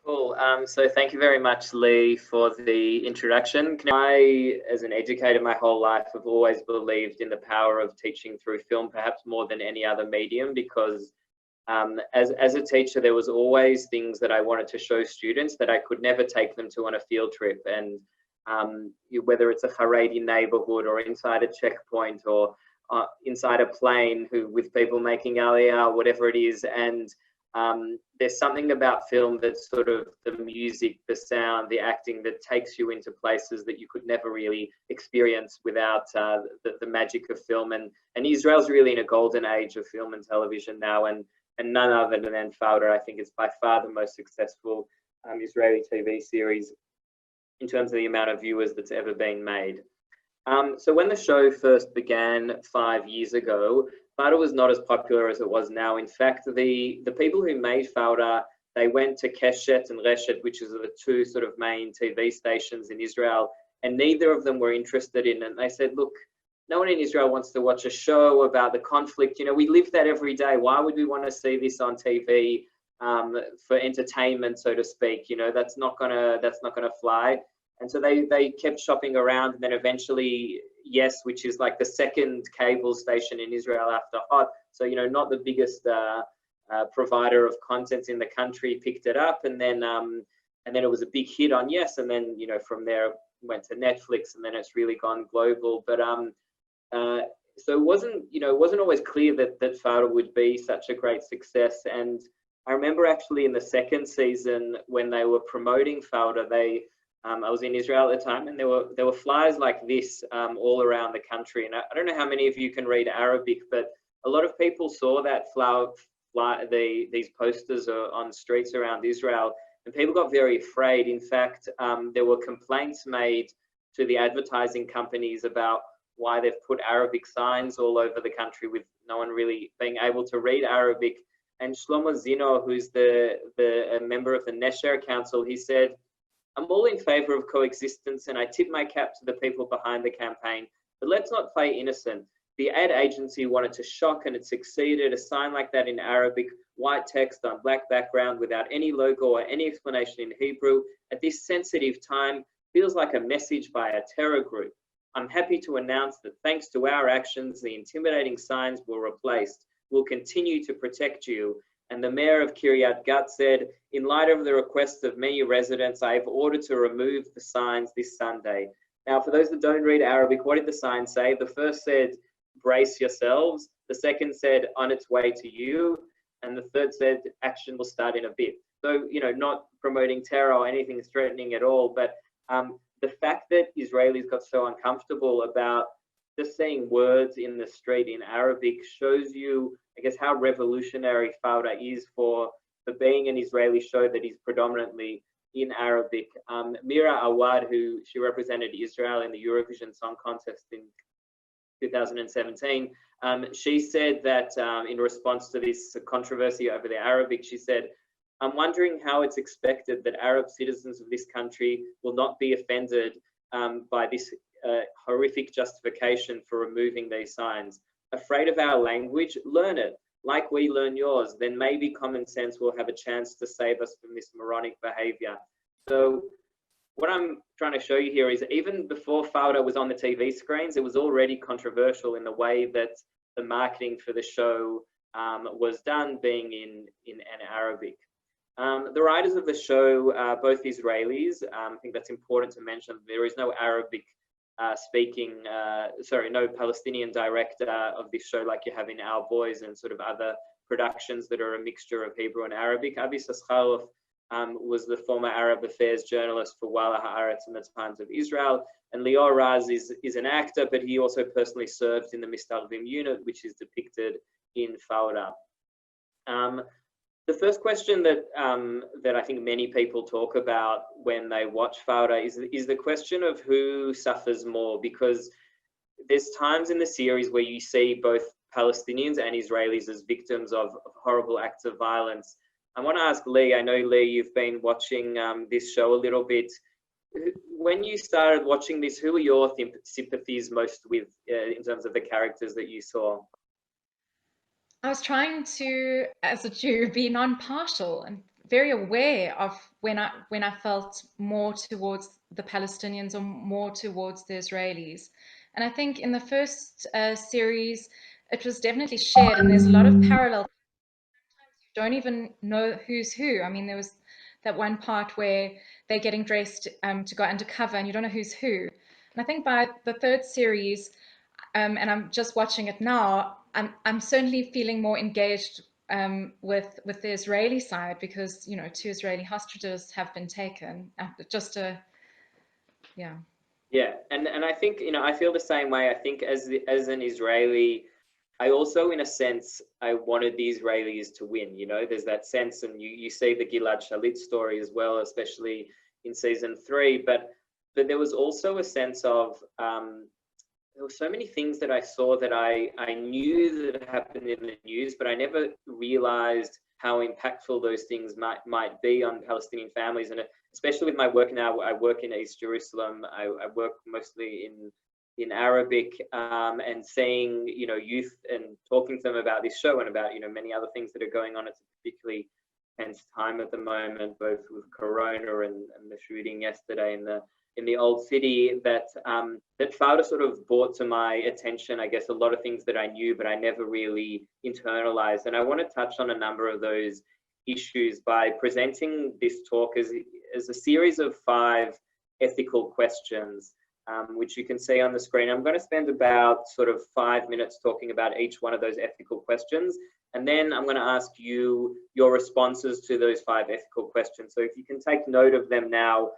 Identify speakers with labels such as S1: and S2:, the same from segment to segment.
S1: Cool. So thank you very much, Lee, for the introduction. I, as an educator my whole life, have always believed in the power of teaching through film, perhaps more than any other medium, because as a teacher, there was always things that I wanted to show students that I could never take them to on a field trip. And whether it's a Haredi neighborhood or inside a checkpoint or inside a plane with people making aliyah, whatever it is. And there's something about film that's sort of the music, the sound, the acting that takes you into places that you could never really experience without the magic of film. And Israel's really in a golden age of film and television now, and none other than Fauda. I think it's by far the most successful Israeli TV series in terms of the amount of viewers that's ever been made. So when the show first began 5 years ago, Fauda was not as popular as it was now. In fact, the people who made Fauda, they went to Keshet and Reshet, which is the two sort of main TV stations in Israel, and neither of them were interested in it. And they said, look, no one in Israel wants to watch a show about the conflict. You know, we live that every day. Why would we want to see this on TV for entertainment, so to speak? You know, that's not gonna fly. And so they kept shopping around, and then eventually, Yes, which is like the second cable station in Israel after Hot. So, you know, not the biggest provider of content in the country, picked it up, and then it was a big hit on Yes, and then, you know, from there went to Netflix, and then it's really gone global. But so it wasn't always clear that Fauda would be such a great success. And I remember actually in the second season when they were promoting Fauda, I was in Israel at the time, and there were flyers like this all around the country. And I don't know how many of you can read Arabic, but a lot of people saw that these posters on streets around Israel, and people got very afraid. In fact, there were complaints made to the advertising companies about why they've put Arabic signs all over the country with no one really being able to read Arabic. And Shlomo Zino, who's a member of the Nesher Council, he said, I'm all in favor of coexistence, and I tip my cap to the people behind the campaign, but let's not play innocent. The ad agency wanted to shock, and it succeeded. A sign like that in Arabic, white text on black background without any logo or any explanation in Hebrew at this sensitive time feels like a message by a terror group. I'm happy to announce that thanks to our actions, the intimidating signs were replaced. We'll continue to protect you. And the mayor of Kiryat Gat said, in light of the requests of many residents, I have ordered to remove the signs this Sunday. Now, for those that don't read Arabic, what did the sign say? The first said, brace yourselves. The second said, on its way to you. And the third said, action will start in a bit. So, you know, not promoting terror or anything threatening at all, but the fact that Israelis got so uncomfortable about just saying words in the street in Arabic shows you, I guess, how revolutionary Fauda is for being an Israeli show that is predominantly in Arabic. Mira Awad, who she represented Israel in the Eurovision Song Contest in 2017, she said that in response to this controversy over the Arabic, she said, I'm wondering how it's expected that Arab citizens of this country will not be offended by this horrific justification for removing these signs. Afraid of our language? Learn it. Like we learn yours, then maybe common sense will have a chance to save us from this moronic behavior. So what I'm trying to show you here is even before Fauda was on the TV screens, it was already controversial in the way that the marketing for the show was done, being in Arabic. The writers of the show are both Israelis. I think that's important to mention. There is no Arabic no Palestinian director of this show like you have in Our Boys and sort of other productions that are a mixture of Hebrew and Arabic. Avi Saskharov was the former Arab affairs journalist for Walla Haaretz in the Times of Israel. And Lior Raz is an actor, but he also personally served in the Mistarvim unit, which is depicted in Fauda. The first question that I think many people talk about when they watch Fauda is the question of who suffers more, because there's times in the series where you see both Palestinians and Israelis as victims of horrible acts of violence. I want to ask Lee, I know Lee, you've been watching this show a little bit. When you started watching this, who were your sympathies most with in terms of the characters that you saw?
S2: I was trying to, as a Jew, be non-partial and very aware of when I felt more towards the Palestinians or more towards the Israelis. And I think in the first series, it was definitely shared, and there's a lot of parallel. Sometimes you don't even know who's who. I mean, there was that one part where they're getting dressed to go undercover, and you don't know who's who. And I think by the third series, and I'm just watching it now, I'm certainly feeling more engaged with the Israeli side, because 2 Israeli hostages have been taken. Just a yeah.
S1: Yeah, and I think I feel the same way. I think as an Israeli, I also, in a sense, I wanted the Israelis to win. There's that sense, and you see the Gilad Shalit story as well, especially in season 3. But there was also a sense of there were so many things that I saw that I knew that happened in the news, but I never realized how impactful those things might be on Palestinian families. And especially with my work now, I work in East Jerusalem. I work mostly in Arabic, and seeing youth and talking to them about this show and about many other things that are going on. It's a particularly tense time at the moment, both with Corona and the shooting yesterday in the old city, that Fauda sort of brought to my attention, I guess, a lot of things that I knew, but I never really internalized. And I want to touch on a number of those issues by presenting this talk as a series of 5 ethical questions, which you can see on the screen. I'm going to spend about sort of 5 minutes talking about each one of those ethical questions. And then I'm going to ask you your responses to those 5 ethical questions. So if you can take note of them now,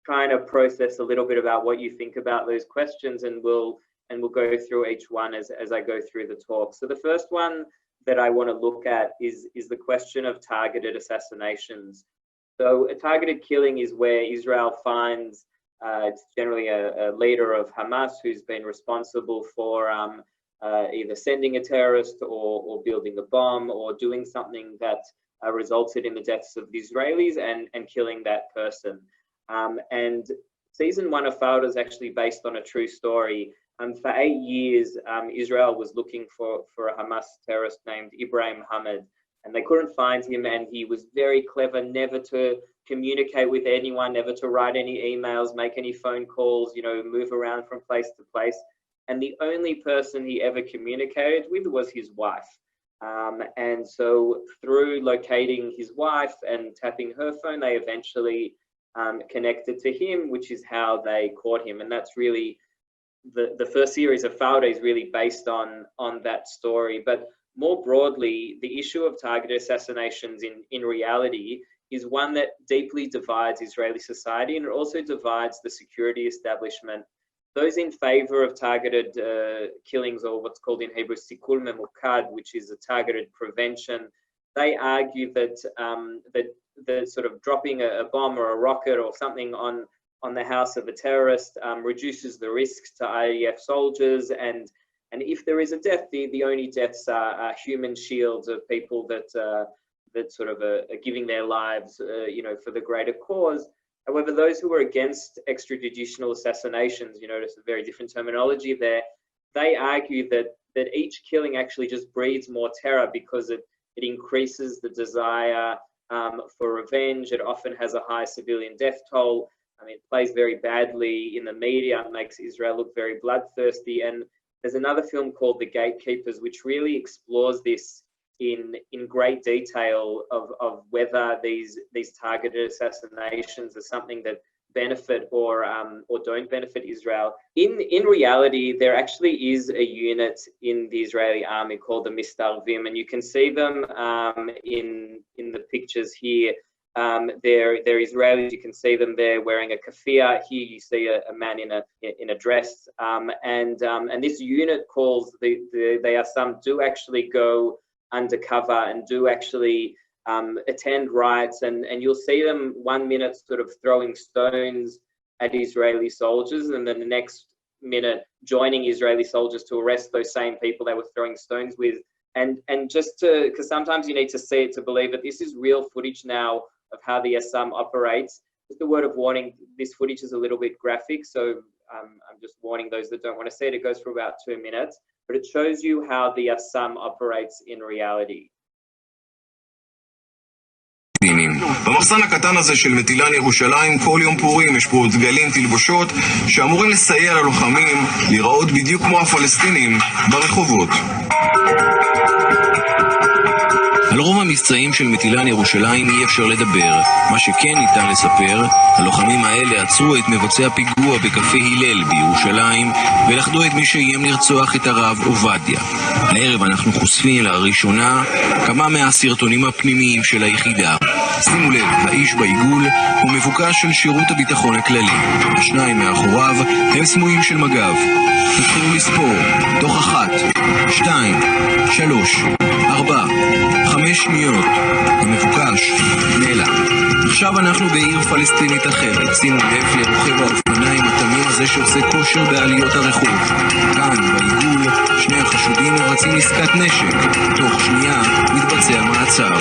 S1: trying to process a little bit about what you think about those questions, and we'll go through each one as I go through the talk. So the first one that I want to look at is the question of targeted assassinations. So a targeted killing is where Israel finds it's generally a leader of Hamas who's been responsible for either sending a terrorist or building a bomb or doing something that resulted in the deaths of the Israelis and killing that person. And season 1 of Fauda is actually based on a true story. For 8 years, Israel was looking for a Hamas terrorist named Ibrahim Hamid, and they couldn't find him. And he was very clever, never to communicate with anyone, never to write any emails, make any phone calls, move around from place to place. And the only person he ever communicated with was his wife. And so through locating his wife and tapping her phone, they eventually connected to him, which is how they caught him. And that's really the first series of Fauda is really based on that story. But more broadly, the issue of targeted assassinations in reality is one that deeply divides Israeli society, and it also divides the security establishment. Those in favor of targeted killings, or what's called in Hebrew sikul memukad, which is a targeted prevention, they argue that the sort of dropping a bomb or a rocket or something on the house of a terrorist reduces the risks to IDF soldiers, and if there is a death, the only deaths are human shields of people that sort of are giving their lives, for the greater cause. However, those who are against extrajudicial assassinations, notice a very different terminology there. They argue that each killing actually just breeds more terror because it increases the desire for revenge. It often has a high civilian death toll. I mean, it plays very badly in the media. It makes Israel look very bloodthirsty. And there's another film called The Gatekeepers, which really explores this in great detail of whether these targeted assassinations are something that benefit or don't benefit Israel. In reality, there actually is a unit in the Israeli army called the Mistarvim, and you can see them in the pictures here. They're Israelis. You can see them there wearing a keffiyeh. Here you see a man in a dress, and this unit calls they are some do actually go undercover and do actually attend riots, and you'll see them 1 minute sort of throwing stones at Israeli soldiers, and then the next minute joining Israeli soldiers to arrest those same people they were throwing stones with. And just because sometimes you need to see it to believe it, this is real footage now of how the Yassam operates. Just a word of warning, this footage is a little bit graphic, so I'm just warning those that don't want to see it. It goes for about 2 minutes, but it shows you how the Yassam operates in reality.
S3: بینیم במחסן הקטן הזה של מטילן ירושלים כל יום פורים יש פה דגלים, תלבושות שאמורים לסייע ללוחמים להיראות בדיוק כמו הפלסטינים ברחובות. על רוב המבצעים של מטילן ירושלים אי אפשר לדבר. מה שכן ניתן לספר, הלוחמים האלה עצרו את מבצע פיגוע בקפה הלל בירושלים ולכדו את מי שאיים לרצוח את הרב עובדיה. הערב אנחנו חושפים לראשונה כמה מהסרטונים הפנימיים של היחידה. שימו לב, האיש בעיגול הוא מבוקש של שירות הביטחון הכללי. השניים מאחוריו הם סמויים של מג"ב. תתחילו לספור, תוך 1, 2, 3, 4, 5 שניות. המבוקש נעלם. עכשיו אנחנו בעיר פלסטינית אחרת. שימו לב לרוכב האופניים התמים הזה שעושה כושר בעליות הרחוב. כאן בעיגול שני החשודים מבצעים עסקת נשק. תוך שנייה מתבצע מעצר.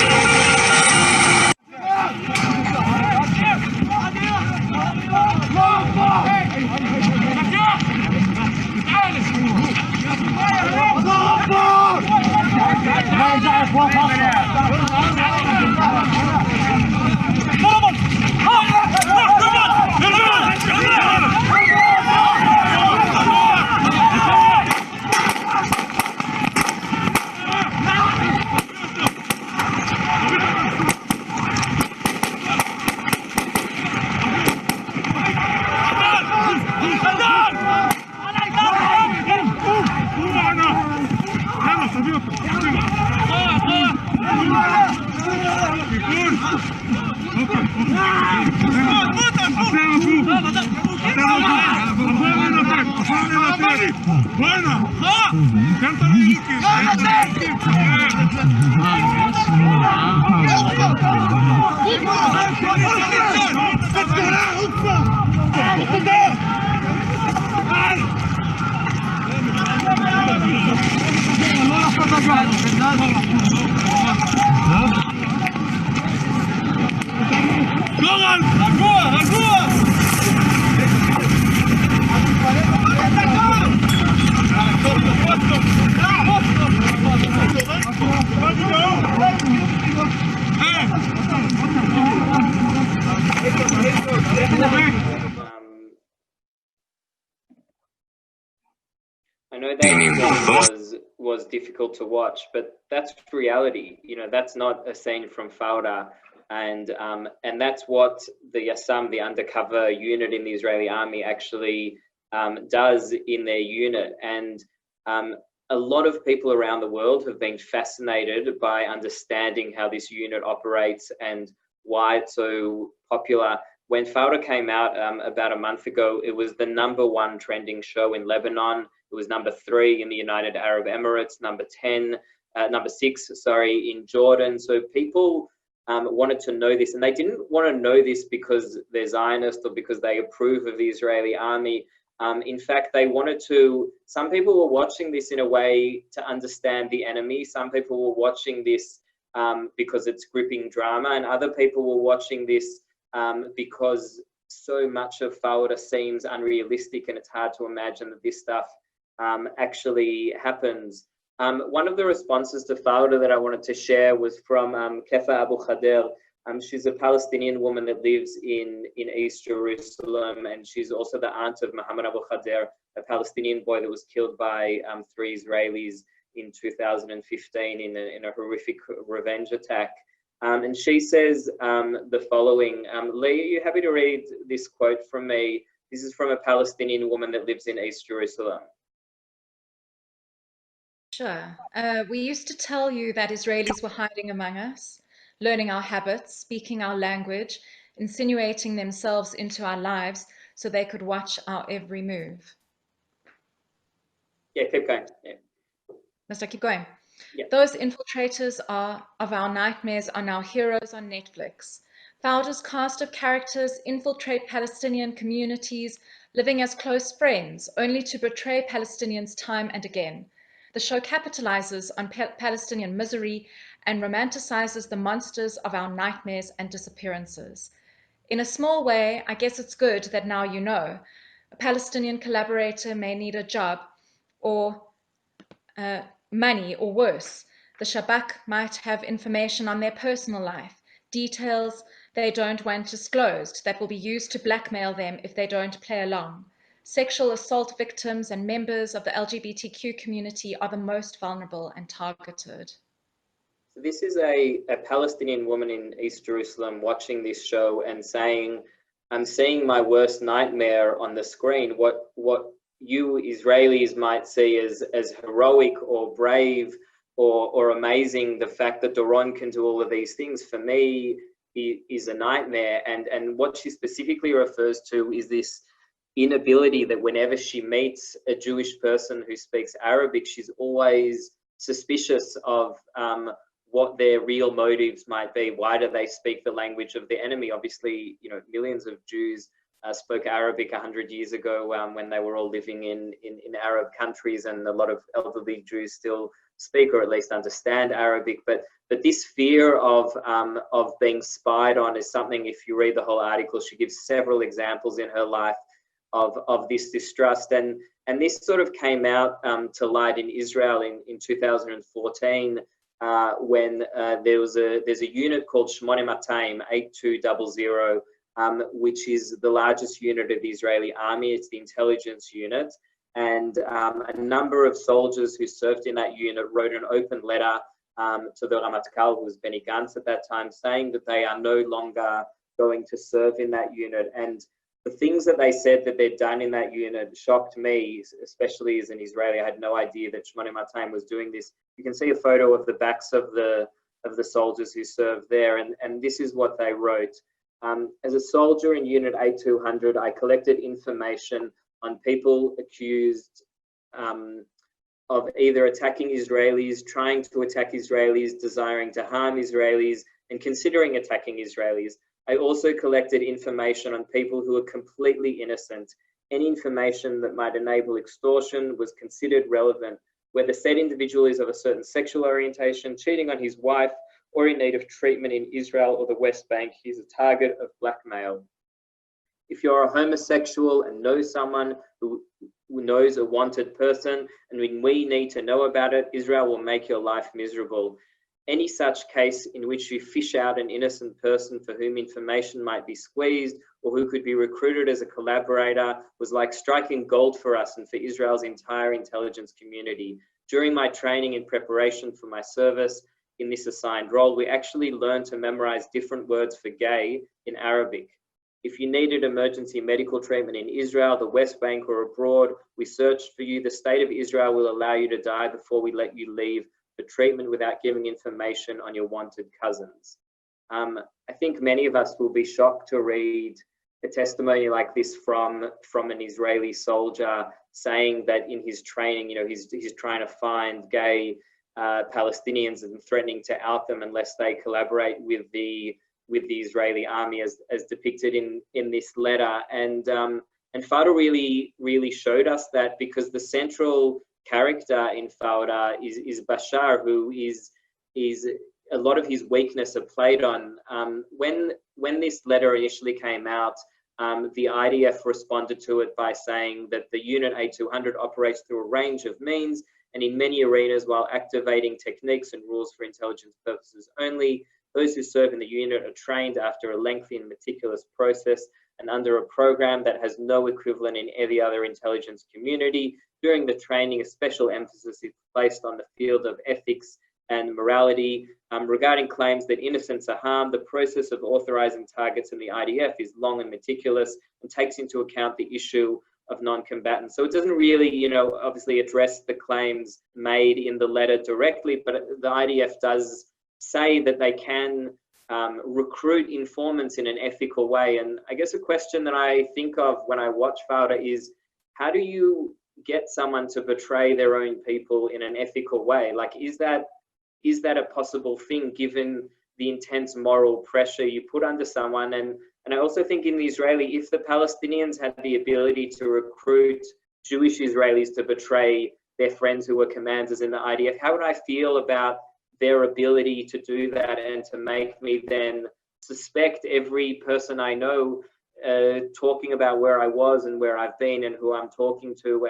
S1: I know that was difficult to watch, but that's reality. You know, that's not a scene from Fauda, and that's what the Yassam, the undercover unit in the Israeli army, actually does in their unit. And a lot of people around the world have been fascinated by understanding how this unit operates and why it's so popular. When Fauda came out about a month ago, it was the #1 trending show in Lebanon. It was #3 in the United Arab Emirates, number 6, sorry, in Jordan. So people wanted to know this, and they didn't want to know this because they're Zionist or because they approve of the Israeli army. In fact, they wanted to, some people were watching this in a way to understand the enemy. Some people were watching this because it's gripping drama, and other people were watching this because so much of Fauda seems unrealistic and it's hard to imagine that this stuff actually happens. One of the responses to Fauda that I wanted to share was from Kefa Abu Khader. She's a Palestinian woman that lives in East Jerusalem, and she's also the aunt of Muhammad Abu Khader, a Palestinian boy that was killed by 3 Israelis in 2015 in a horrific revenge attack. And she says the following. Lee, are you happy to read this quote from me? This is from a Palestinian woman that lives in East Jerusalem.
S2: Sure. We used to tell you that Israelis were hiding among us, learning our habits, speaking our language, insinuating themselves into our lives so they could watch our every move.
S1: Yeah, keep going. Yeah.
S2: Must I keep going?
S1: Yeah.
S2: Those infiltrators of our nightmares are now heroes on Netflix. Fauda's cast of characters infiltrate Palestinian communities, living as close friends, only to betray Palestinians time and again. The show capitalizes on Palestinian misery and romanticizes the monsters of our nightmares and disappearances. In a small way, I guess it's good that now you know. A Palestinian collaborator may need a job or money, or worse, the Shabak might have information on their personal life, details they don't want disclosed that will be used to blackmail them if they don't play along. Sexual assault victims and members of the LGBTQ community are the most vulnerable and targeted.
S1: So this is a Palestinian woman in East Jerusalem watching this show and saying, I'm seeing my worst nightmare on the screen. What you Israelis might see as heroic or brave or amazing, the fact that Doron can do all of these things, for me is a nightmare. And what she specifically refers to is this inability that whenever she meets a Jewish person who speaks Arabic, she's always suspicious of what their real motives might be. Why do they speak the language of the enemy? Obviously, you know, millions of Jews spoke Arabic 100 years ago when they were all living in Arab countries, and a lot of elderly Jews still speak or at least understand Arabic. But this fear of being spied on is something, if you read the whole article, she gives several examples in her life of this distrust. And this sort of came out to light in Israel in 2014 when there's a unit called 8200, which is the largest unit of the Israeli army. It's the intelligence unit. And a number of soldiers who served in that unit wrote an open letter to the Ramatkal, who was Benny Gantz at that time, saying that they are no longer going to serve in that unit. And the things that they said that they'd done in that unit shocked me, especially as an Israeli. I had no idea that 8200 was doing this. You can see a photo of the backs of the soldiers who served there, and this is what they wrote. As a soldier in Unit 8200, I collected information on people accused of either attacking Israelis, trying to attack Israelis, desiring to harm Israelis, and considering attacking Israelis. I also collected information on people who are completely innocent. Any information that might enable extortion was considered relevant, whether said individual is of a certain sexual orientation, cheating on his wife, or in need of treatment in Israel or the West Bank, he's a target of blackmail. If you're a homosexual and know someone who knows a wanted person, and when we need to know about it, Israel will make your life miserable. Any such case in which you fish out an innocent person for whom information might be squeezed or who could be recruited as a collaborator was like striking gold for us and for Israel's entire intelligence community. During my training in preparation for my service in this assigned role, we actually learned to memorize different words for gay in Arabic. If you needed emergency medical treatment in Israel, the West Bank, or abroad, we searched for you. The state of Israel will allow you to die before we let you leave for treatment without giving information on your wanted cousins. I think many of us will be shocked to read a testimony like this from an Israeli soldier saying that in his training, you know, he's trying to find gay Palestinians and threatening to out them unless they collaborate with the Israeli army, as depicted in this letter. And Fauda really showed us that, because the central character in Fauda is Bashar, who is a lot of his weakness are played on. When this letter initially came out, the IDF responded to it by saying that the Unit 8200 operates through a range of means and in many arenas while activating techniques and rules for intelligence purposes only. Those who serve in the unit are trained after a lengthy and meticulous process and under a program that has no equivalent in any other intelligence community. During the training, a special emphasis is placed on the field of ethics and morality. Regarding claims that innocents are harmed, the process of authorizing targets in the IDF is long and meticulous and takes into account the issue of non-combatants. So it doesn't really, you know, obviously address the claims made in the letter directly, but the IDF does say that they can recruit informants in an ethical way. And I guess a question that I think of when I watch Fauda is, how do you get someone to betray their own people in an ethical way? Like, is that a possible thing given the intense moral pressure you put under someone? And I also think in the Israeli, if the Palestinians had the ability to recruit Jewish Israelis to betray their friends who were commanders in the IDF, how would I feel about their ability to do that and to make me then suspect every person I know talking about where I was and where I've been and who I'm talking to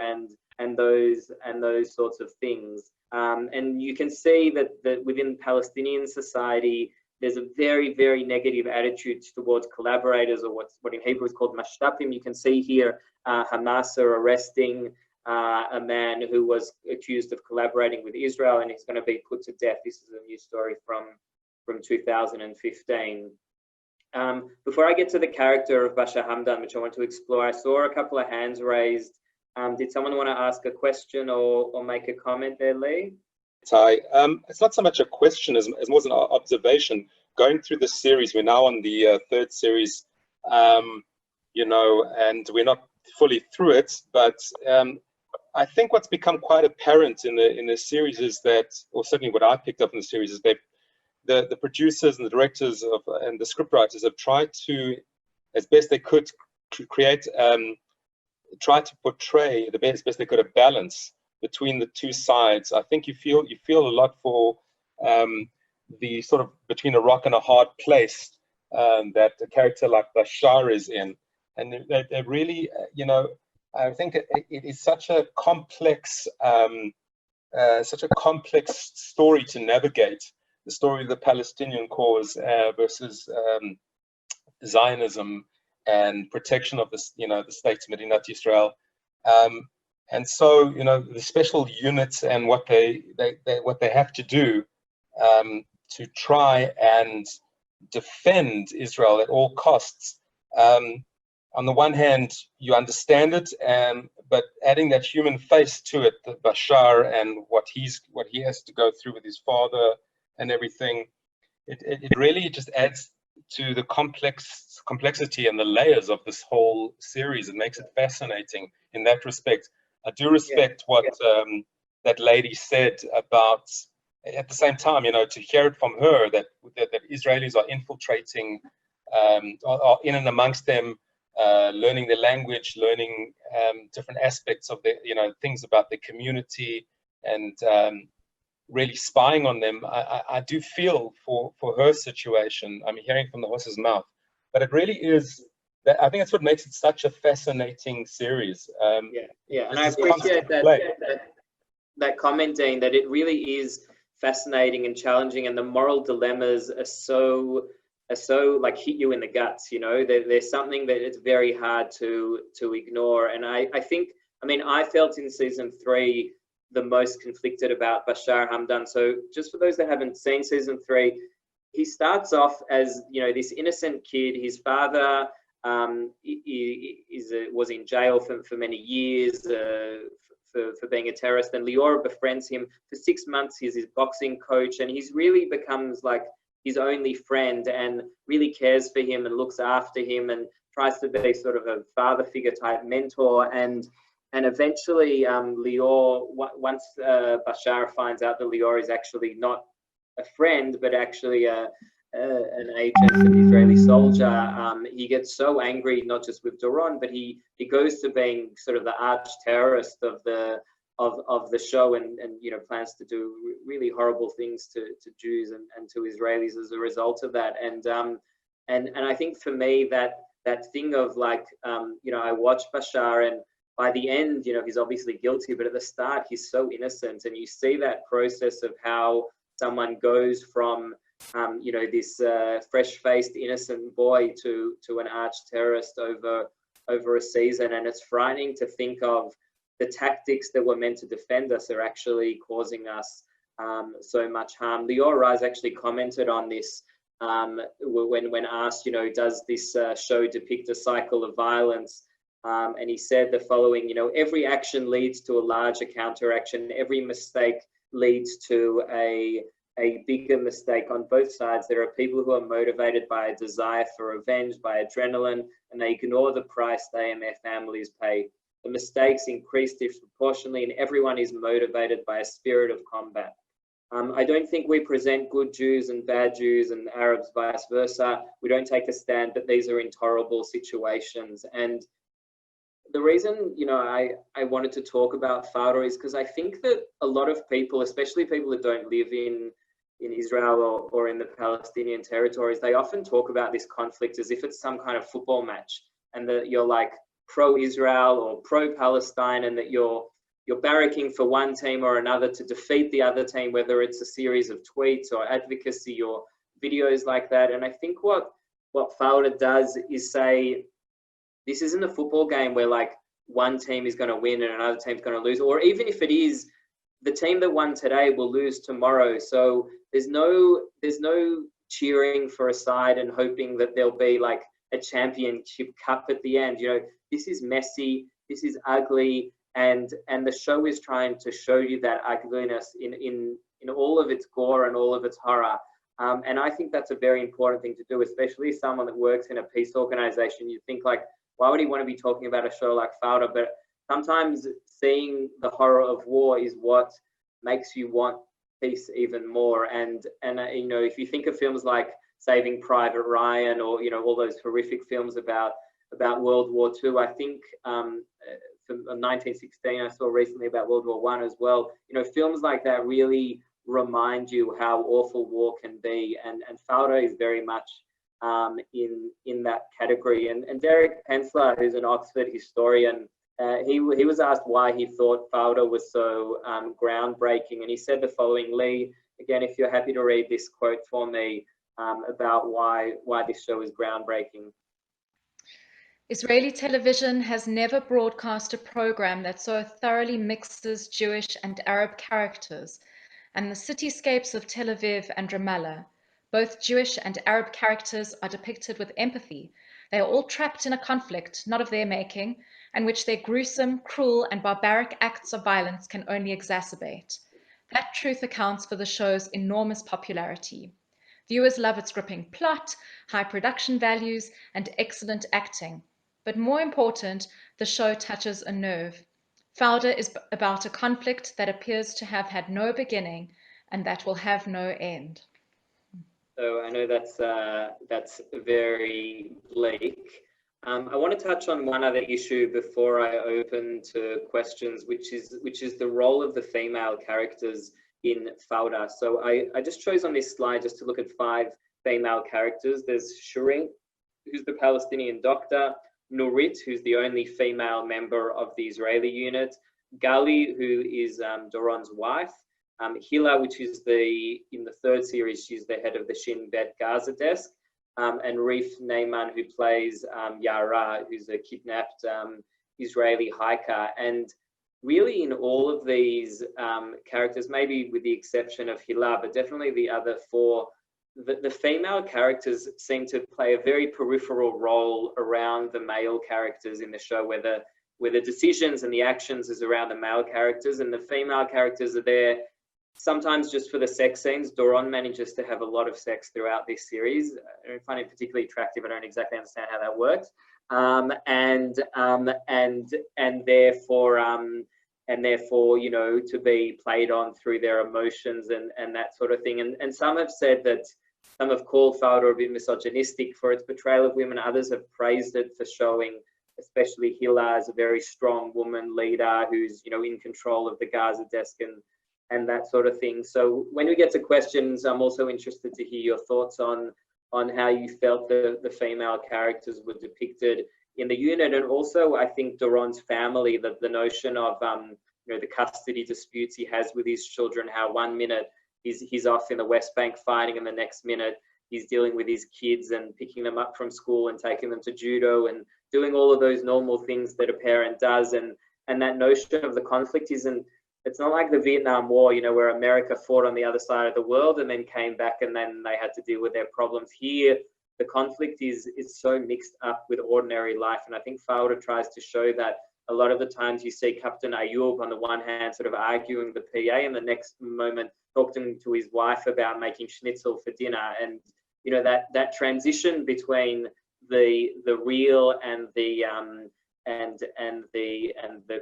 S1: and those sorts of things. And you can see that within Palestinian society, there's a very, very negative attitude towards collaborators, or what in Hebrew is called mashtapim. You can see here Hamas are arresting a man who was accused of collaborating with Israel, and he's going to be put to death. This is a news story from 2015. Before I get to the character of Bashar Hamdan, which I want to explore, I saw a couple of hands raised. Did someone want to ask a question or make a comment there, Lee?
S4: Ittay, it's not so much a question as more as an observation. Going through this series, we're now on the third series, you know, and we're not fully through it, but I think what's become quite apparent in the series is that, or certainly what I picked up in the series, is that the producers and the directors and the scriptwriters have tried to, as best they could, create, try to portray the best they could, a balance between the two sides. I think you feel a lot for the sort of between a rock and a hard place that a character like Bashar is in, and they really, you know, I think it is such a complex story to navigate. The story of the Palestinian cause versus Zionism and protection of this, you know, the state Medinat Israel, and so, you know, the special units and what they have to do to try and defend Israel at all costs. On the one hand, you understand it, but adding that human face to it, the Bashar and what he has to go through with his father and everything, it really just adds to the complexity and the layers of this whole series. It makes it fascinating in that respect. I do respect what that lady said about, at the same time, you know, to hear it from her that Israelis are infiltrating, are in and amongst them, learning the language, learning different aspects of the, you know, things about the community, and really spying on them. I do feel for her situation. I'm hearing from the horse's mouth, but it really is. I think that's what makes it such a fascinating series.
S1: And I appreciate that comment, Dean, that it really is fascinating and challenging, and the moral dilemmas are so like hit you in the guts. You know, there's something that it's very hard to ignore, and I think, I mean, I felt in season 3 the most conflicted about Bashar Hamdan. So just for those that haven't seen season 3, he starts off as, you know, this innocent kid. His father was in jail for many years for being a terrorist, and Lior befriends him for 6 months. He's his boxing coach, and he's really becomes like his only friend, and really cares for him and looks after him and tries to be sort of a father figure type mentor. And eventually Lior, once Bashar finds out that Lior is actually not a friend, but actually an agent, an Israeli soldier, he gets so angry, not just with Doron, but he goes to being sort of the arch terrorist of the show, and you know, plans to do really horrible things to Jews and to Israelis as a result of that. And I think for me that thing of like, you know, I watch Bashar, and by the end, you know, he's obviously guilty, but at the start he's so innocent, and you see that process of how someone goes from you know, this fresh-faced innocent boy to an arch terrorist over a season. And it's frightening to think of the tactics that were meant to defend us are actually causing us so much harm. Lior Raz actually commented on this when asked, you know, does this show depict a cycle of violence? And he said the following, you know, every action leads to a larger counteraction. Every mistake leads to a bigger mistake on both sides. There are people who are motivated by a desire for revenge, by adrenaline, and they ignore the price they and their families pay. The mistakes increase disproportionately, and everyone is motivated by a spirit of combat. I don't think we present good Jews and bad Jews and Arabs vice versa. We don't take a stand, but these are intolerable situations. And the reason, you know, I wanted to talk about Fauda is because I think that a lot of people, especially people that don't live in Israel or in the Palestinian territories, they often talk about this conflict as if it's some kind of football match, and that you're like pro-Israel or pro-Palestine, and that you're barracking for one team or another to defeat the other team, whether it's a series of tweets or advocacy or videos like that. And I think what Fauda does is say, this isn't a football game where like one team is going to win and another team's going to lose, or even if it is, the team that won today will lose tomorrow. So there's no cheering for a side and hoping that there'll be like a championship cup at the end. You know, this is messy, this is ugly, and the show is trying to show you that ugliness in all of its gore and all of its horror. And I think that's a very important thing to do, especially someone that works in a peace organization. You think like, why would he want to be talking about a show like Fauda? But sometimes seeing the horror of war is what makes you want peace even more. And you know, if you think of films like Saving Private Ryan, or you know, all those horrific films about World War II, I think from 1916, I saw recently about World War I as well. You know, films like that really remind you how awful war can be, and Fauda is very much in that category. And Derek Pensler, who's an Oxford historian, he was asked why he thought Fauda was so groundbreaking, and he said the following. Lee, again, if you're happy to read this quote for me about why this show is groundbreaking.
S2: Israeli television has never broadcast a program that so thoroughly mixes Jewish and Arab characters, and the cityscapes of Tel Aviv and Ramallah. Both Jewish and Arab characters are depicted with empathy. They are all trapped in a conflict not of their making, and which their gruesome, cruel, and barbaric acts of violence can only exacerbate. That truth accounts for the show's enormous popularity. Viewers love its gripping plot, high production values, and excellent acting. But more important, the show touches a nerve. Fauda is about a conflict that appears to have had no beginning and that will have no end.
S1: So I know that's very bleak. I want to touch on one other issue before I open to questions, which is the role of the female characters in Fauda. So I just chose on this slide just to look at 5 female characters. There's Shireen, who's the Palestinian doctor, Nurit, who's the only female member of the Israeli unit, Gali, who is Doron's wife, Hila, which is in the 3rd series, she's the head of the Shin Bet Gaza desk, and Reef Neyman, who plays Yara, who's a kidnapped Israeli hiker. And really in all of these characters, maybe with the exception of Hila, but definitely the other 4, the female characters seem to play a very peripheral role around the male characters in the show, where the decisions and the actions is around the male characters, and the female characters are there sometimes just for the sex scenes. Doron manages to have a lot of sex throughout this series. I don't find it particularly attractive. I don't exactly understand how that works. And therefore, you know, to be played on through their emotions and that sort of thing. And some have said that, some have called Fauda a bit misogynistic for its portrayal of women. Others have praised it for showing, especially Hila, as a very strong woman leader who's, you know, in control of the Gaza desk and that sort of thing. So when we get to questions, I'm also interested to hear your thoughts on how you felt the female characters were depicted in the unit. And also, I think Doron's family, the notion of you know, the custody disputes he has with his children, how one minute he's off in the West Bank fighting, and the next minute he's dealing with his kids and picking them up from school and taking them to judo and doing all of those normal things that a parent does. And that notion of the conflict it's not like the Vietnam War, you know, where America fought on the other side of the world and then came back and then they had to deal with their problems. Here, the conflict is so mixed up with ordinary life. And I think Fauda tries to show that a lot of the times you see Captain Ayub on the one hand sort of arguing the PA, and the next moment talking to his wife about making schnitzel for dinner. And you know, that transition between the real and the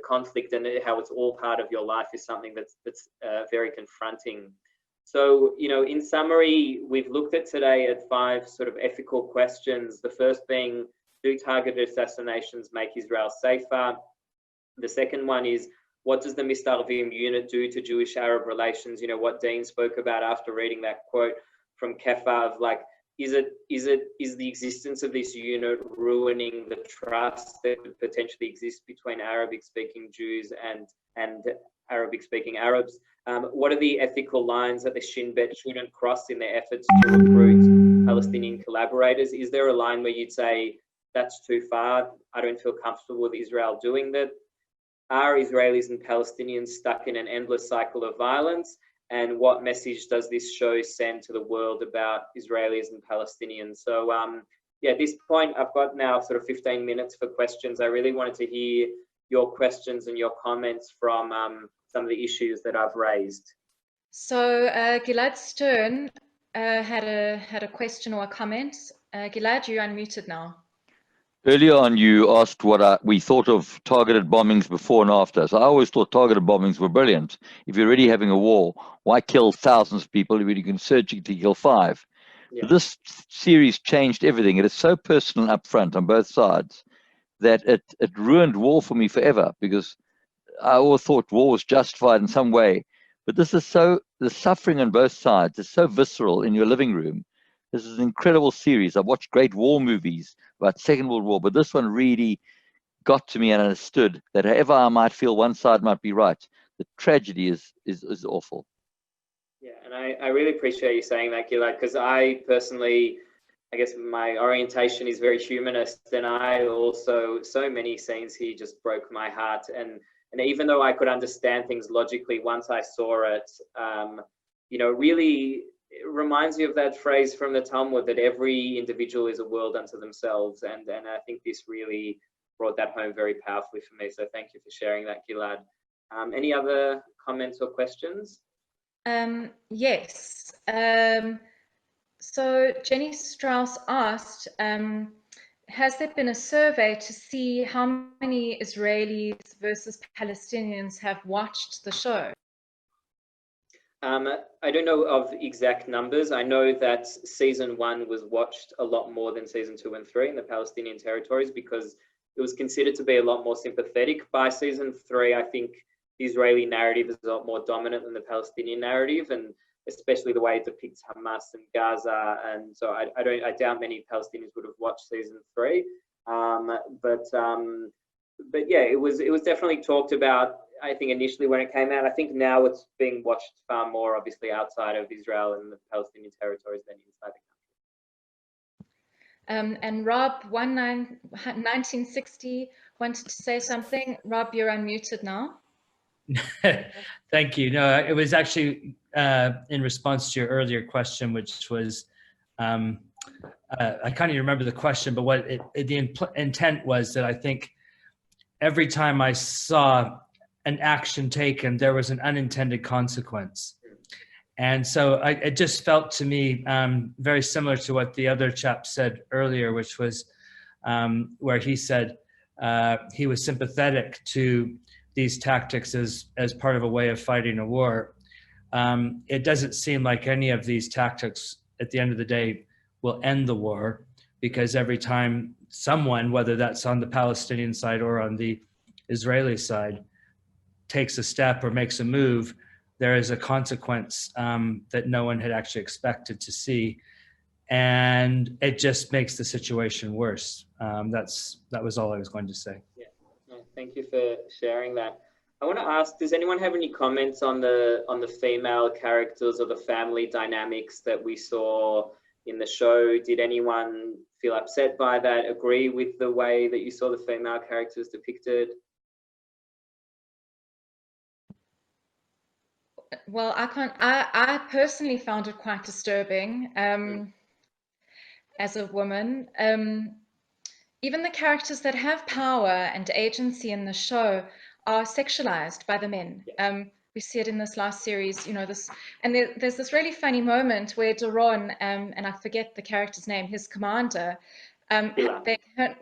S1: conflict, and how it's all part of your life, is something that's very confronting. So, you know, in summary, we've looked at today at 5 sort of ethical questions. The first being, do targeted assassinations make Israel safer? The second one is, what does the Mistarvim unit do to Jewish-Arab relations? You know, what Dean spoke about after reading that quote from Kefa of like, is the existence of this unit ruining the trust that could potentially exist between Arabic-speaking Jews and Arabic-speaking Arabs? What are the ethical lines that the Shin Bet shouldn't cross in their efforts to recruit Palestinian collaborators? Is there a line where you'd say, that's too far, I don't feel comfortable with Israel doing that? Are Israelis and Palestinians stuck in an endless cycle of violence? And what message does this show send to the world about Israelis and Palestinians? So yeah, at this point, I've got now sort of 15 minutes for questions. I really wanted to hear your questions and your comments from some of the issues that I've raised.
S2: So Gilad Stern had a question or a comment. Gilad, you're unmuted now.
S5: Earlier on, you asked what we thought of targeted bombings before and after. So I always thought targeted bombings were brilliant. If you're already having a war, why kill thousands of people if you can surgically kill 5?
S1: Yeah.
S5: But this series changed everything. It is so personal up front on both sides that it ruined war for me forever, because I always thought war was justified in some way. But this is the suffering on both sides is so visceral in your living room. This is an incredible series. I've watched great war movies about Second World War, but this one really got to me and understood that however I might feel one side might be right, the tragedy is awful.
S1: Yeah, and I really appreciate you saying that, Gilad, because I personally, I guess my orientation is very humanist, and I also, so many scenes here just broke my heart. And even though I could understand things logically, once I saw it, you know, really, it reminds me of that phrase from the Talmud that every individual is a world unto themselves. And I think this really brought that home very powerfully for me. So thank you for sharing that, Gilad. Any other comments or questions?
S2: Yes. So Jenny Strauss asked, has there been a survey to see how many Israelis versus Palestinians have watched the show?
S1: I don't know of exact numbers. I know that season 1 was watched a lot more than season 2 and 3 in the Palestinian territories, because it was considered to be a lot more sympathetic. By season 3, I think the Israeli narrative is a lot more dominant than the Palestinian narrative, and especially the way it depicts Hamas and Gaza. And so I doubt many Palestinians would have watched season 3. But yeah, it was definitely talked about, I think, initially when it came out. I think now it's being watched far more, obviously, outside of Israel and the Palestinian territories than inside the country.
S2: And Rob, 1960, wanted to say something. Rob, you're unmuted now.
S6: Thank you. No, it was actually in response to your earlier question, which was, I can't even remember the question, but what the intent was that I think every time I saw an action taken, there was an unintended consequence. And so it just felt to me very similar to what the other chap said earlier, which was where he said he was sympathetic to these tactics as part of a way of fighting a war. It doesn't seem like any of these tactics at the end of the day will end the war, because every time someone, whether that's on the Palestinian side or on the Israeli side, takes a step or makes a move, there is a consequence that no one had actually expected to see. And it just makes the situation worse. That was all I was going to say.
S1: Yeah, thank you for sharing that. I want to ask, does anyone have any comments on the female characters or the family dynamics that we saw in the show? Did anyone feel upset by that, agree with the way that you saw the female characters depicted?
S2: Well, I personally found it quite disturbing as a woman. Even the characters that have power and agency in the show are sexualized by the men. We see it in this last series, you know, and there's this really funny moment where Doron, and I forget the character's name, his commander, they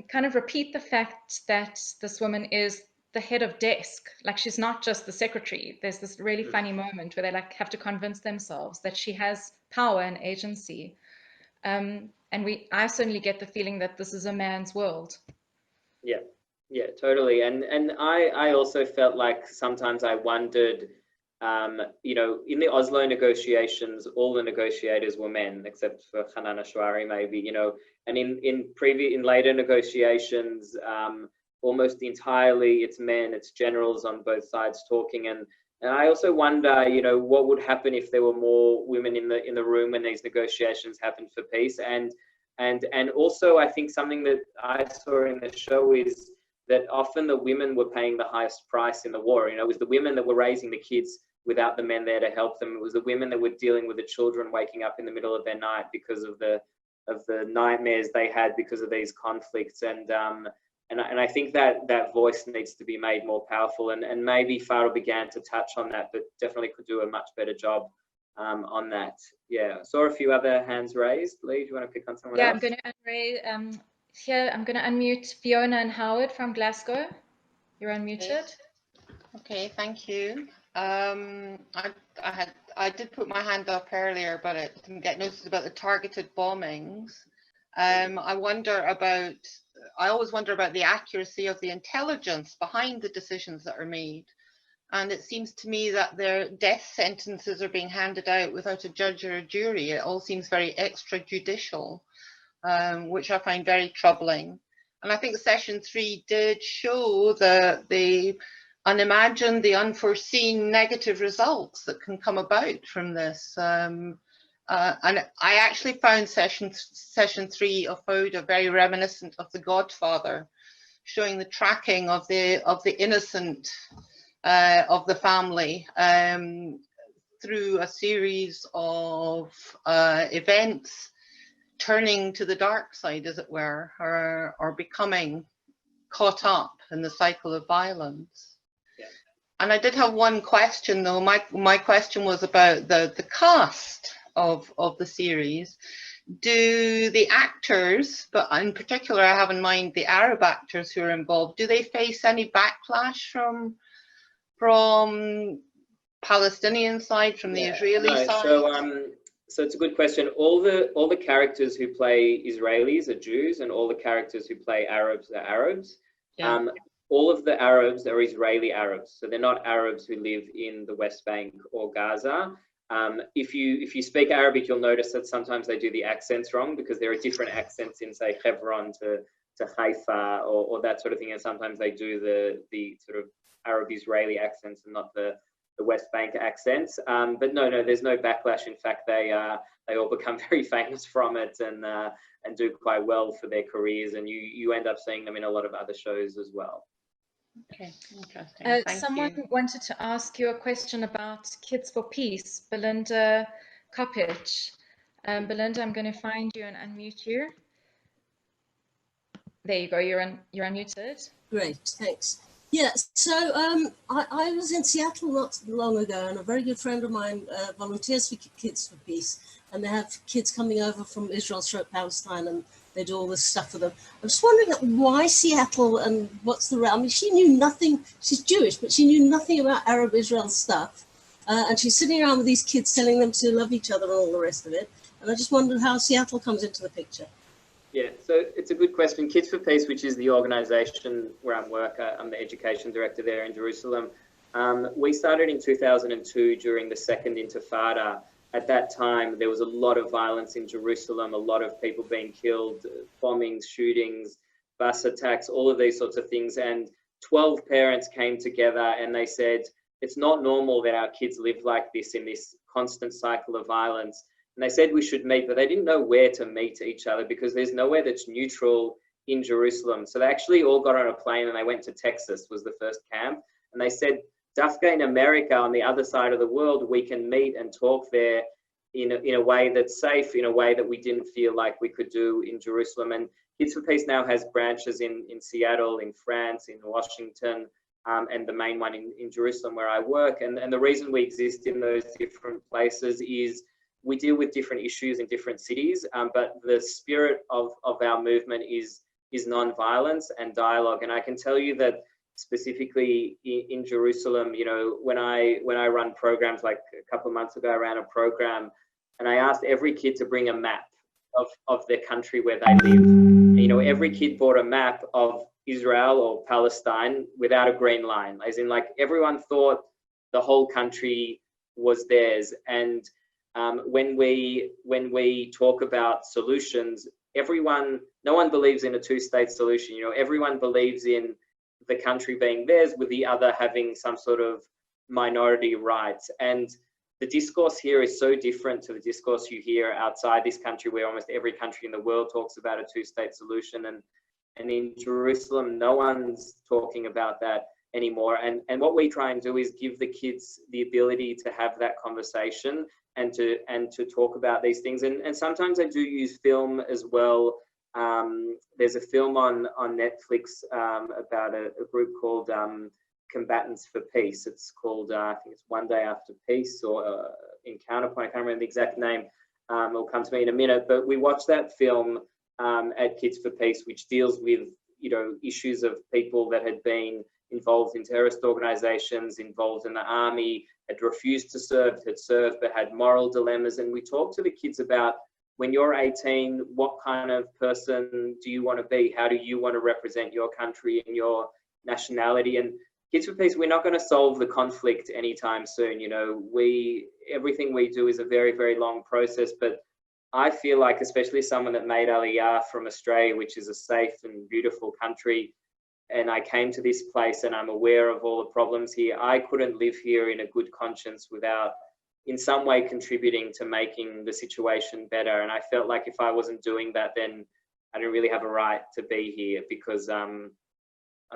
S2: kind of repeat the fact that this woman is the head of desk, like she's not just the secretary. There's this really funny moment where they like have to convince themselves that she has power and agency. And I certainly get the feeling that this is a man's world.
S1: Yeah, totally. And I also felt like sometimes I wondered, you know, in the Oslo negotiations, all the negotiators were men, except for Hanan Ashwari, maybe, you know, and in later negotiations, almost entirely it's men, it's generals on both sides talking. And And I also wonder, you know, what would happen if there were more women in the room when these negotiations happened for peace. And also, I think something that I saw in the show is that often the women were paying the highest price in the war. You know, it was the women that were raising the kids without the men there to help them. It was the women that were dealing with the children waking up in the middle of their night because of the nightmares they had because of these conflicts. And I think that voice needs to be made more powerful. And maybe Fauda began to touch on that, but definitely could do a much better job on that. Yeah, saw a few other hands raised. Lee, do you want to pick on someone else?
S2: I'm going to here. I'm going to unmute Fiona and Howard from Glasgow. You're unmuted.
S7: Okay, thank you. I did put my hand up earlier, but it didn't get noticed about the targeted bombings. I always wonder about the accuracy of the intelligence behind the decisions that are made. And it seems to me that their death sentences are being handed out without a judge or a jury. It all seems very extrajudicial, which I find very troubling. And I think session 3 did show the unimagined, the unforeseen negative results that can come about from this. And I actually found session 3 of Fauda very reminiscent of The Godfather, showing the tracking of the innocent of the family through a series of events, turning to the dark side, as it were, or becoming caught up in the cycle of violence. Yeah. And I did have one question, though. My question was about the cast of the series. Do the actors, but in particular I have in mind the Arab actors who are involved, do they face any backlash from Palestinian side, from the Israeli side?
S1: So it's a good question. All the characters who play Israelis are Jews, and all the characters who play Arabs are Arabs. Yeah. All of the Arabs are Israeli Arabs, so they're not Arabs who live in the West Bank or Gaza. If you speak Arabic, you'll notice that sometimes they do the accents wrong, because there are different accents in, say, Hebron to Haifa or that sort of thing, and sometimes they do the sort of Arab-Israeli accents and not the West Bank accents. But no, there's no backlash. In fact, they all become very famous from it and do quite well for their careers, and you end up seeing them in a lot of other shows as well.
S7: Okay, interesting.
S2: Someone wanted to ask you a question about Kids for Peace, Belinda Kopich. Belinda, I'm going to find you and unmute you. There you go. You're unmuted.
S8: Great, thanks. Yeah, so I was in Seattle not long ago, and a very good friend of mine volunteers for Kids for Peace, and they have kids coming over from Israel / Palestine, and they do all this stuff for them. I'm just wondering why Seattle, and what's the... I mean, she knew nothing. She's Jewish, but she knew nothing about Arab-Israel stuff, and she's sitting around with these kids telling them to love each other and all the rest of it. And I just wondered how Seattle comes into the picture.
S1: Yeah, so it's a good question. Kids for Peace, which is the organisation where I work, I'm the education director there in Jerusalem. We started in 2002 during the second Intifada. At that time, there was a lot of violence in Jerusalem, a lot of people being killed, bombings, shootings, bus attacks, all of these sorts of things. And 12 parents came together and they said, it's not normal that our kids live like this in this constant cycle of violence. And they said we should meet, but they didn't know where to meet each other because there's nowhere that's neutral in Jerusalem. So they actually all got on a plane and they went to Texas, was the first camp. And they said, Dafka in America, on the other side of the world, we can meet and talk there in a way that's safe, in a way that we didn't feel like we could do in Jerusalem. And Kids for Peace now has branches in Seattle, in France, in Washington, and the main one in Jerusalem where I work. And the reason we exist in those different places is we deal with different issues in different cities, but the spirit of our movement is non-violence and dialogue. And I can tell you that specifically in Jerusalem, you know, when I run programs, like a couple of months ago, I ran a program and I asked every kid to bring a map of their country where they live. And, you know, every kid brought a map of Israel or Palestine without a green line, as in, like, everyone thought the whole country was theirs. And when we talk about solutions, no one believes in a two-state solution. You know, everyone believes in the country being theirs with the other having some sort of minority rights. And the discourse here is so different to the discourse you hear outside this country, where almost every country in the world talks about a two-state solution. And in Jerusalem, no one's talking about that anymore. And what we try and do is give the kids the ability to have that conversation and to talk about these things. And sometimes I do use film as well. There's a film on Netflix about a group called Combatants for Peace. It's called, I think it's One Day After Peace, or Encounter Point. I can't remember the exact name. It'll come to me in a minute. But we watched that film at Kids for Peace, which deals with, you know, issues of people that had been involved in terrorist organizations, involved in the army, had refused to serve, had served, but had moral dilemmas. And we talked to the kids about, when you're 18, what kind of person do you want to be? How do you want to represent your country and your nationality? And Kids for Peace, we're not going to solve the conflict anytime soon. You know, everything we do is a very, very long process. But I feel like, especially someone that made Aliyah from Australia, which is a safe and beautiful country, and I came to this place and I'm aware of all the problems here, I couldn't live here in a good conscience without in some way contributing to making the situation better. And I felt like if I wasn't doing that, then I didn't really have a right to be here, because I'm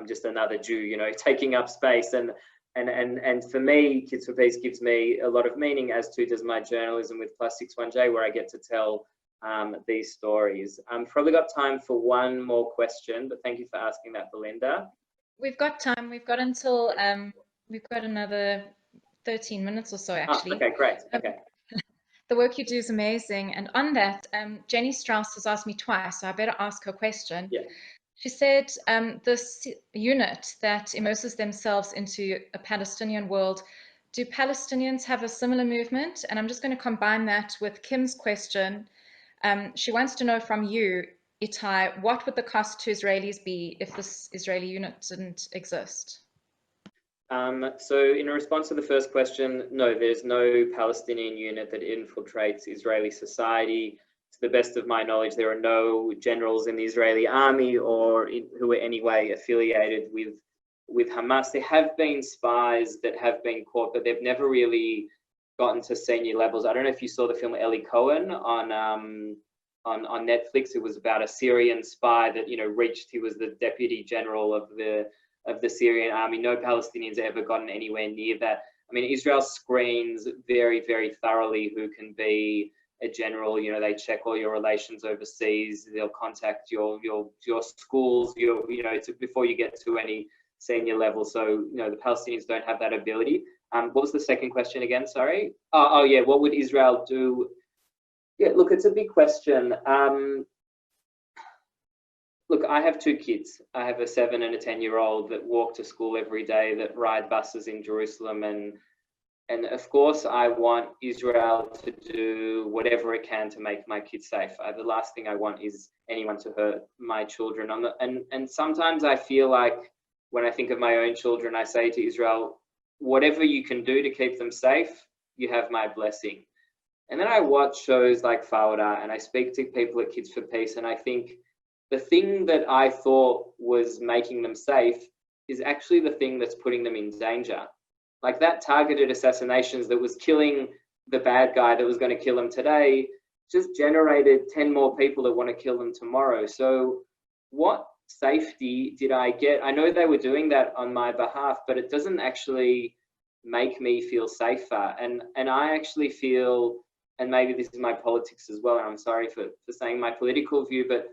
S1: just another Jew, you know, taking up space. And for me, Kids for Peace gives me a lot of meaning, as too does my journalism with +61J, where I get to tell these stories. Probably got time for one more question, but thank you for asking that, Belinda.
S2: We've got time. We've got until, we've got another 13 minutes or so, actually.
S1: Oh, okay, great. Okay.
S2: The work you do is amazing. And on that, Jenny Strauss has asked me twice, so I better ask her question.
S1: Yeah.
S2: She said, this unit that immerses themselves into a Palestinian world, do Palestinians have a similar movement? And I'm just going to combine that with Kim's question. She wants to know from you, Ittay, what would the cost to Israelis be if this Israeli unit didn't exist?
S1: So in response to the first question, no, there's no Palestinian unit that infiltrates Israeli society. To the best of my knowledge, there are no generals in the Israeli army or who are anyway affiliated with Hamas. There have been spies that have been caught, but they've never really gotten to senior levels. I don't know if you saw the film Eli Cohen on Netflix. It was about a Syrian spy that, you know, he was the deputy general of the Syrian army. No Palestinians have ever gotten anywhere near that. I mean, Israel screens very, very thoroughly who can be a general. You know, they check all your relations overseas. They'll contact your schools, before you get to any senior level. So, you know, the Palestinians don't have that ability. What was the second question again? Sorry. Oh yeah. What would Israel do? Yeah, look, it's a big question. Look, I have two kids. I have a 7 and a 10-year-old that walk to school every day, that ride buses in Jerusalem. And of course, I want Israel to do whatever it can to make my kids safe. The last thing I want is anyone to hurt my children. And sometimes I feel like when I think of my own children, I say to Israel, whatever you can do to keep them safe, you have my blessing. And then I watch shows like Fauda, and I speak to people at Kids for Peace, and I think the thing that I thought was making them safe is actually the thing that's putting them in danger. Like that targeted assassinations that was killing the bad guy that was going to kill him today just generated 10 more people that want to kill them tomorrow. So what safety did I get? I know they were doing that on my behalf, but it doesn't actually make me feel safer. And I actually feel, and maybe this is my politics as well, and I'm sorry for saying my political view, but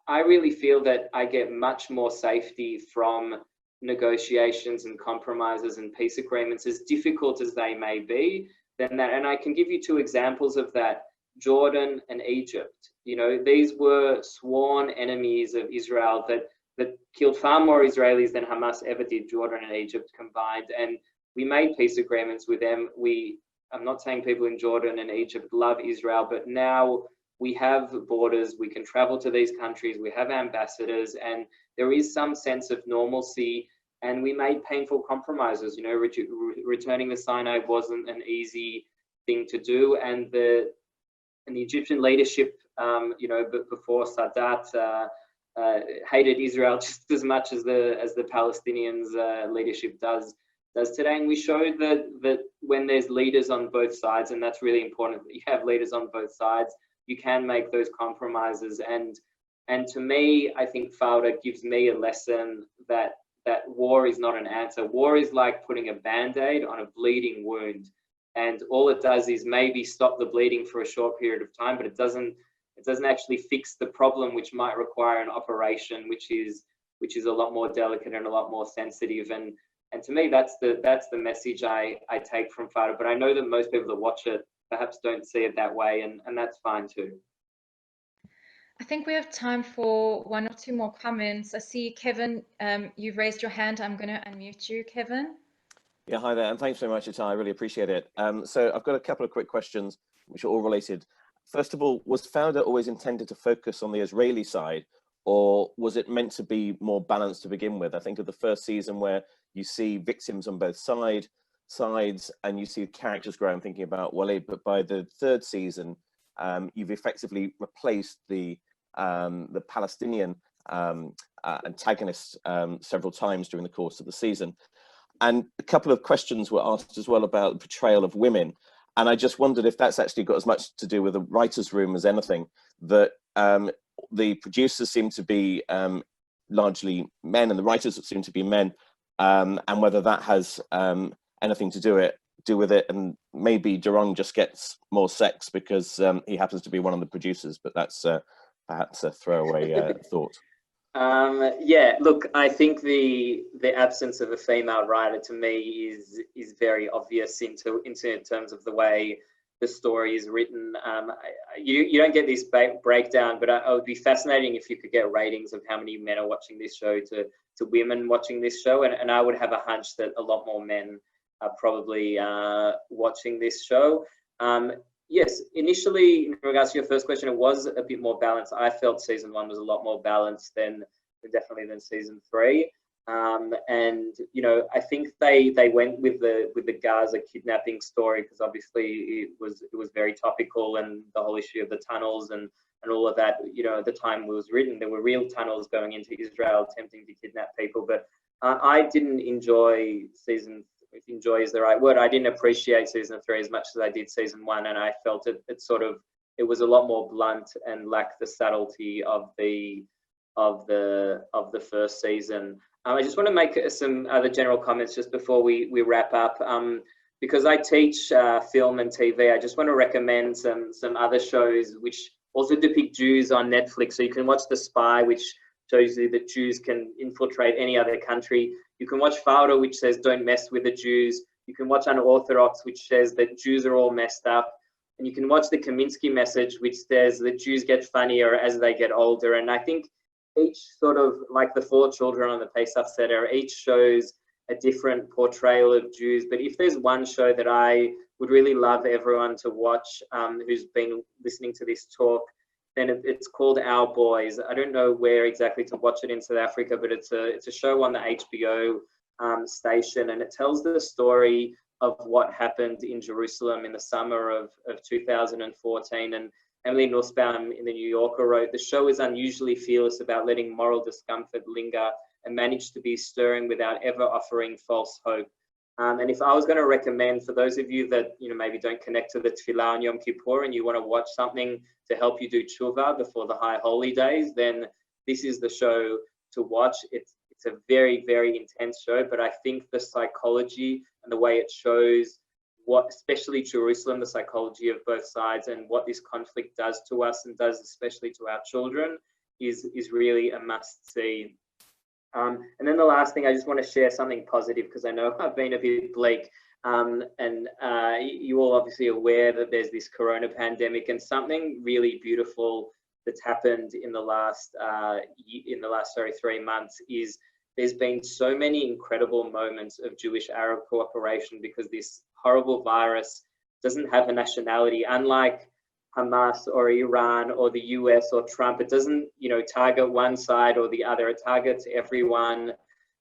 S1: I really feel that I get much more safety from negotiations and compromises and peace agreements, as difficult as they may be, than that. And I can give you 2 examples of that. Jordan and Egypt. You know, these were sworn enemies of Israel that killed far more Israelis than Hamas ever did, Jordan and Egypt combined. And we made peace agreements with them. I'm not saying people in Jordan and Egypt love Israel, but now we have borders, we can travel to these countries, we have ambassadors, and there is some sense of normalcy. And we made painful compromises. You know, returning the Sinai wasn't an easy thing to do, and the Egyptian leadership, but before Sadat, hated Israel just as much as the Palestinians leadership does does today. And we showed that when there's leaders on both sides, and that's really important that you have leaders on both sides, you can make those compromises. And to me, I think Fauda gives me a lesson that war is not an answer. War is like putting a band-aid on a bleeding wound. And all it does is maybe stop the bleeding for a short period of time, but it doesn't actually fix the problem, which might require an operation, which is a lot more delicate and a lot more sensitive. And to me, that's the message I take from Fauda. But I know that most people that watch it perhaps don't see it that way, and that's fine too.
S2: I think we have time for one or two more comments. I see Kevin, you've raised your hand. I'm going to unmute you, Kevin.
S9: Yeah, hi there, and thanks very much, Ittay. I really appreciate it. So I've got a couple of quick questions, which are all related. First of all, was Fauda always intended to focus on the Israeli side, or was it meant to be more balanced to begin with? I think of the first season where you see victims on both sides, and you see characters grow. I'm thinking about Walid, but by the third season, you've effectively replaced the Palestinian antagonist several times during the course of the season. And a couple of questions were asked as well about the portrayal of women. And I just wondered if that's actually got as much to do with the writer's room as anything, that the producers seem to be largely men and the writers seem to be men, and whether that has anything to do with it. And maybe Durang just gets more sex because he happens to be one of the producers, but that's perhaps a throwaway thought.
S1: Yeah, look, I think the absence of a female writer to me is very obvious in terms of the way the story is written. You don't get this breakdown, but it would be fascinating if you could get ratings of how many men are watching this show to women watching this show, and I would have a hunch that a lot more men are probably watching this show. Yes, initially, in regards to your first question, it was a bit more balanced. I felt season 1 was a lot more balanced than season 3. And you know, I think they went with the Gaza kidnapping story because obviously it was very topical, and the whole issue of the tunnels and all of that. You know, at the time it was written, there were real tunnels going into Israel attempting to kidnap people. But I didn't enjoy season. If enjoy is the right word, I didn't appreciate season 3 as much as I did season 1, and I felt it was a lot more blunt and lacked the subtlety of the first season. I just want to make some other general comments just before we wrap up. Because I teach film and TV, I just want to recommend some other shows which also depict Jews on Netflix. So you can watch The Spy, which shows you that Jews can infiltrate any other country. You can watch Fauda, which says don't mess with the Jews. You can watch Unorthodox, which says that Jews are all messed up. And you can watch The Kaminsky Message, which says that Jews get funnier as they get older. And I think each sort of, like the 4 children on the Pesach Seder, each shows a different portrayal of Jews. But if there's one show that I would really love everyone to watch who's been listening to this talk, then it's called Our Boys. I don't know where exactly to watch it in South Africa, but it's a show on the HBO station, and it tells the story of what happened in Jerusalem in the summer of 2014. And Emily Nussbaum in the New Yorker wrote, the show is unusually fearless about letting moral discomfort linger and managed to be stirring without ever offering false hope. And if I was going to recommend, for those of you that maybe don't connect to the Tefillah on Yom Kippur and you want to watch something to help you do tshuva before the high holy days, then this is the show to watch. It's a very, very intense show, but I think the psychology and the way it shows what, especially Jerusalem, the psychology of both sides and what this conflict does to us and does especially to our children is really a must see. And then the last thing, I just want to share something positive because I know I've been a bit bleak. You all obviously aware that there's this corona pandemic, and something really beautiful that's happened in the last 3 months is there's been so many incredible moments of Jewish-Arab cooperation because this horrible virus doesn't have a nationality, unlike Hamas or Iran or the US or Trump. It doesn't, target one side or the other. It targets everyone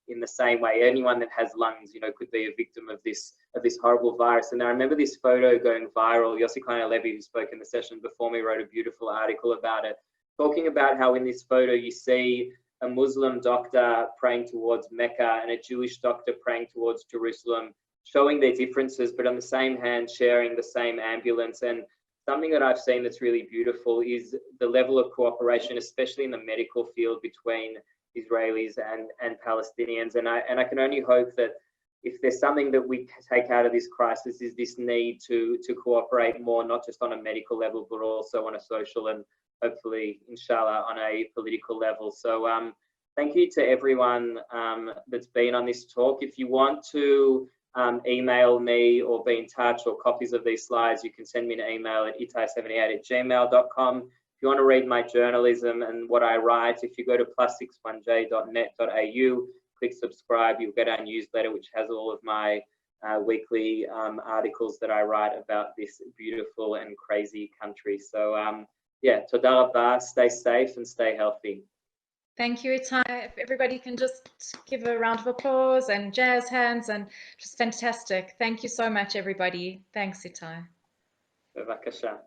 S1: in the same way. Anyone that has lungs, could be a victim of this horrible virus. And I remember this photo going viral. Yossi Klein-Halevi, who spoke in the session before me, wrote a beautiful article about it, talking about how in this photo you see a Muslim doctor praying towards Mecca and a Jewish doctor praying towards Jerusalem, showing their differences, but on the same hand, sharing the same ambulance. And something that I've seen that's really beautiful is the level of cooperation, especially in the medical field, between Israelis and Palestinians. And I can only hope that if there's something that we take out of this crisis, is this need to cooperate more, not just on a medical level, but also on a social and hopefully, inshallah, on a political level. So thank you to everyone that's been on this talk. If you want to email me or be in touch, or copies of these slides, you can send me an email at ittay78@gmail.com. If you want to read my journalism and what I write, if you go to plus61j.net.au, click subscribe, you'll get our newsletter, which has all of my weekly articles that I write about this beautiful and crazy country. So yeah, toda rabba, stay safe and stay healthy.
S2: Thank you, Ittay. If everybody can just give a round of applause and jazz hands, and just fantastic. Thank you so much, everybody. Thanks, Ittay.
S1: Bevakasha.